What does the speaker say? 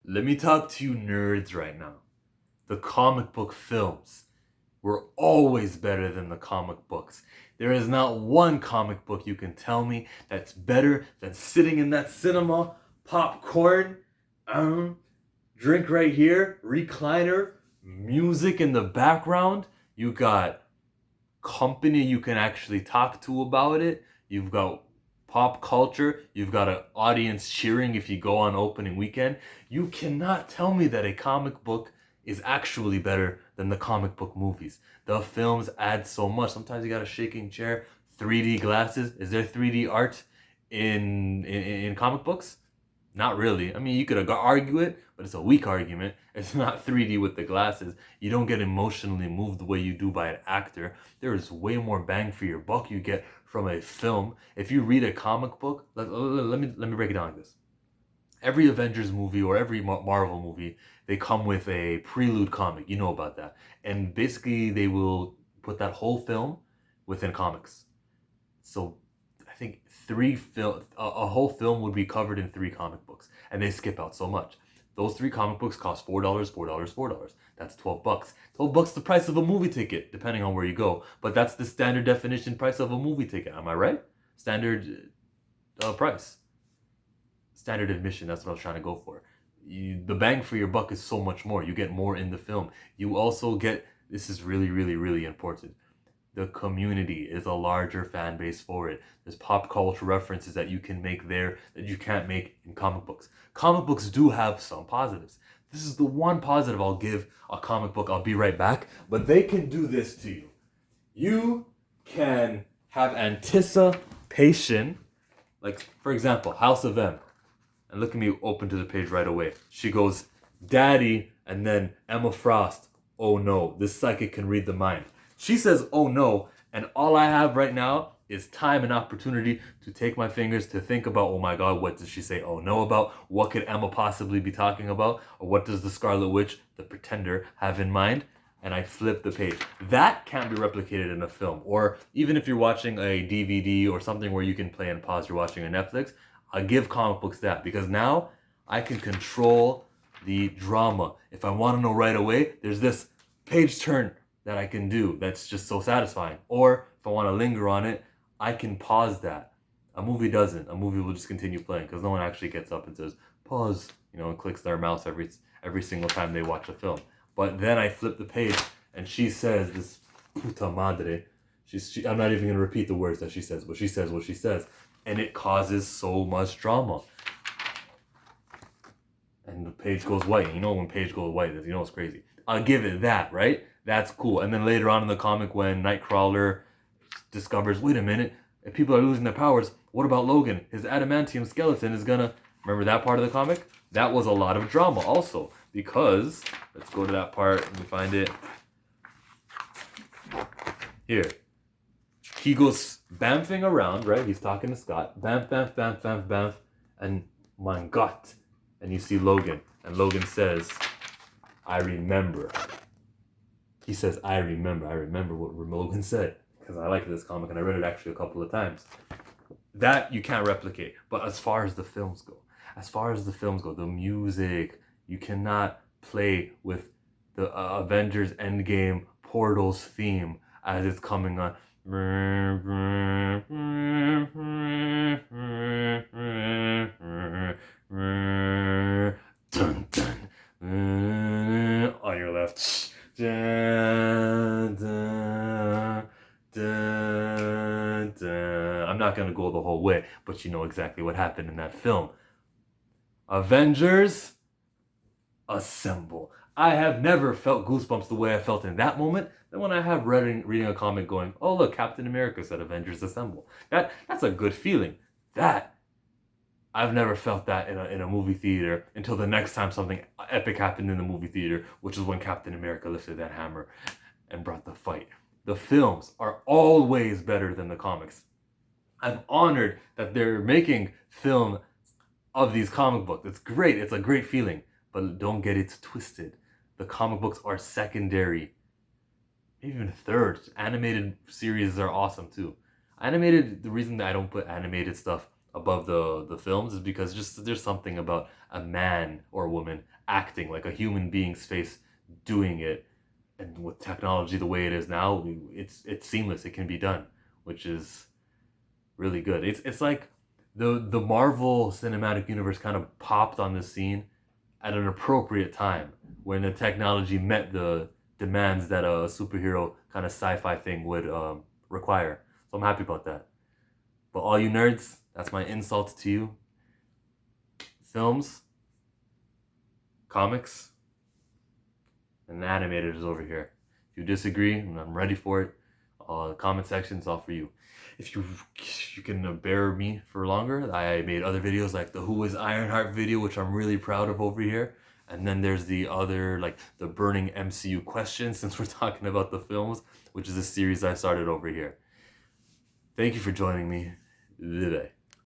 Let me talk to you nerds right now. The comic book films were always better than the comic books. There is not one comic book you can tell me that's better than sitting in that cinema, popcorn, um, drink right here, recliner, music in the background. You got company you can actually talk to about it. You've got pop culture. You've got an audience cheering if you go on opening weekend. You cannot tell me that a comic book is actually better than the comic book movies. The films add so much. Sometimes you got a shaking chair, 3D glasses. Is there 3D art in comic books? Not really. I mean, you could argue it, but it's a weak argument. It's not 3D with the glasses. You don't get emotionally moved the way you do by an actor. There is way more bang for your buck you get from a film. If you read a comic book, let me break it down like this. Every Avengers movie or every Marvel movie, they come with a prelude comic. You know about that. And basically, they will put that whole film within comics. So I think a whole film would be covered in three comic books, and they skip out so much. Those three comic books cost $4, $4, $4. That's $12. $12 the price of a movie ticket, depending on where you go. But that's the standard definition price of a movie ticket. Am I right? Standard price, standard admission. That's what I was trying to go for. The bang for your buck is so much more. You get more in the film. You also get, this is really, really, really important, the community is a larger fan base for it. There's pop culture references that you can make there that you can't make in comic books. Comic books do have some positives. This is the one positive I'll give a comic book. I'll be right back. But they can do this to you. You can have anticipation. Like, for example, House of M. And look at me open to the page right away. She goes, Daddy, and then Emma Frost. Oh no, this psychic can read the mind. She says, oh no, and all I have right now is time and opportunity to take my fingers to think about, oh my god, what does she say oh no about? What could Emma possibly be talking about? Or what does the Scarlet Witch, the pretender, have in mind? And I flip the page. That can't be replicated in a film. Or even if you're watching a DVD or something where you can play and pause, you're watching a Netflix, I give comic books that because now I can control the drama. If I want to know right away, there's this page turn that I can do that's just so satisfying. Or if I want to linger on it, I can pause that. A movie doesn't. A movie will just continue playing because no one actually gets up and says pause, and clicks their mouse every single time they watch a film. But then I flip the page and she says this puta madre. I'm not even gonna repeat the words that she says, but she says what she says, and it causes so much drama. And the page goes white. When page goes white, it's crazy. I'll give it that, right? That's cool. And then later on in the comic, when Nightcrawler discovers, wait a minute, if people are losing their powers, what about Logan? His adamantium skeleton is gonna. Remember that part of the comic? That was a lot of drama also. Because, let's go to that part. Let me find it. Here. He goes bamfing around, right? He's talking to Scott. Bamf, bamf, bamf, bamf, bamf. And mein Gott. And you see Logan. And Logan says, I remember. He says, I remember. I remember what Logan said. Because I like this comic and I read it actually a couple of times. That you can't replicate. But as far as the films go, the music, you cannot play with the Avengers Endgame Portals theme as it's coming on. Dun, dun. On your left. Dun, dun, dun, dun. I'm not gonna go the whole way, but you know exactly what happened in that film. Avengers Assemble. I have never felt goosebumps the way I felt in that moment than when I have reading a comic going, oh look, Captain America said Avengers Assemble. That's a good feeling. That I've never felt that in a movie theater until the next time something epic happened in the movie theater, which is when Captain America lifted that hammer and brought the fight. The films are always better than the comics. I'm honored that they're making film of these comic books. It's great. It's a great feeling. But don't get it twisted. The comic books are secondary. Maybe even third. Animated series are awesome too. The reason that I don't put animated stuff above the films is because just there's something about a man or a woman acting like a human being's face doing it, and with technology the way it is now, it's seamless. It can be done, which is really good. It's like the Marvel Cinematic Universe kind of popped on the scene at an appropriate time when the technology met the demands that a superhero kind of sci-fi thing would require. So I'm happy about that. But all you nerds, that's my insult to you. Films, comics, and animated is over here. If you disagree, and I'm ready for it, the comment section's all for you. If you can bear me for longer, I made other videos like the Who is Ironheart video, which I'm really proud of over here. And then there's the other, like the Burning MCU questions, since we're talking about the films, which is a series I started over here. Thank you for joining me. Bye-bye.